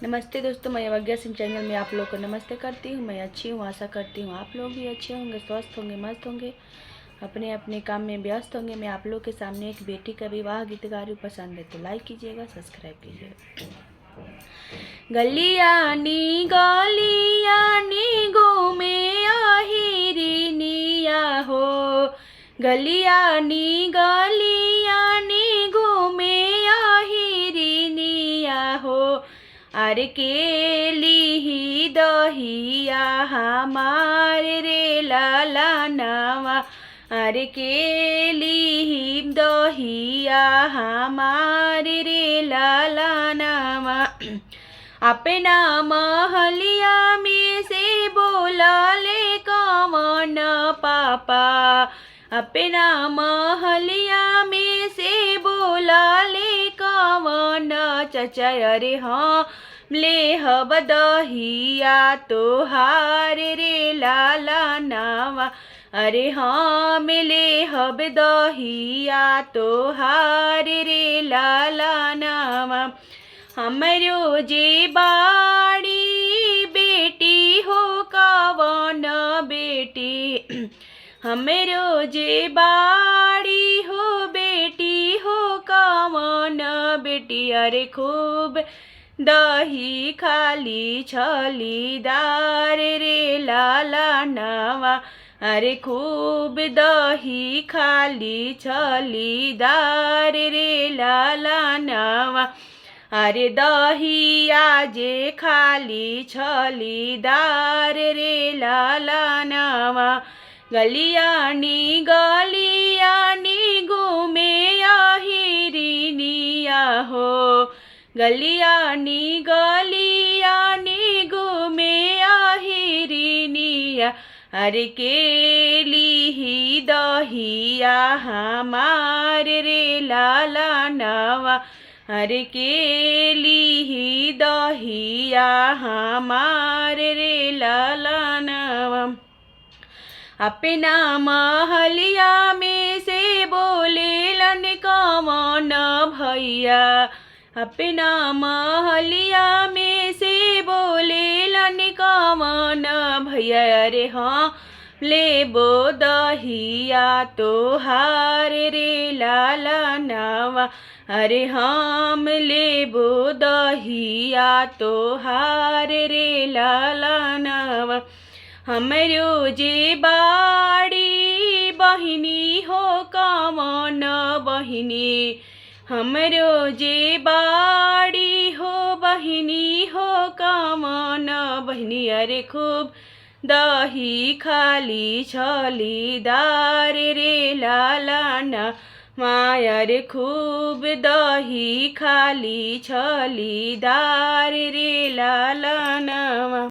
नमस्ते दोस्तों, मैं अवज्ञा सिंह चैनल में आप लोग को नमस्ते करती हूँ। मैं अच्छी हूँ, आशा करती हूँ आप लोग भी अच्छे होंगे, स्वस्थ होंगे, मस्त होंगे, अपने अपने काम में व्यस्त होंगे। मैं आप लोग के सामने एक बेटी का विवाह गीत गा रही हूँ। पसंद है तो लाइक कीजिएगा, सब्सक्राइब कीजिएगा। गलियानी गलियानी घूमे आहिरिनिया हो, गलियानी गलियानी घूमे आहिरिनिया हो। अरे केली दहिया हमारे रे लाला नवा, अरे केली दहिया हमारे रे लाला नवा। अपना महलिया में से बोला ले कौन पापा, अपना महलिया में से बोला ले कौन चचा। अरे हाँ ले हब दहिया तोहार रे लाला नवा, अरे हाँ मिले हब दहिया तोहार रे लाला नवा। हमरो जे बाड़ी बेटी हो कवन बेटी, हमरो जे बाड़ी हो बेटी हो कवन बेटी। अरे खूब दही खाली छलीदार रे लाला नवा, अरे खूब दही खाली छलीदार रे लाला नवा। अरे दहिया जे खाली छलीदार रे लाला नवा। गलियानी गलियानी घूमे आहिरिनिया हो, गलियानी गलियानी घूमे आहिरिनिया। अरे केली दहिया हमारे रे लाला नवा, अरे केली दहिया हमारे रे लाला नवा। अपना महलिया में से बोले लन कौन भैया, अपना महलिया में से बोले लन कौन भैया। अरे हाँ ले बो दहिया तोहार रे लाला नवा, अरे हम ले बो दहिया तोहार रे लाला नवा। हमरो जे बाड़ी बहिनी हो कवन बहिनी, हमरो जे बाड़ी हो बहिनी हो कवन बहिनी। अरे खूब दही खाली छलीदार रे लाला नवा, अरे खूब दही खाली छलीदार रे लाला नवा।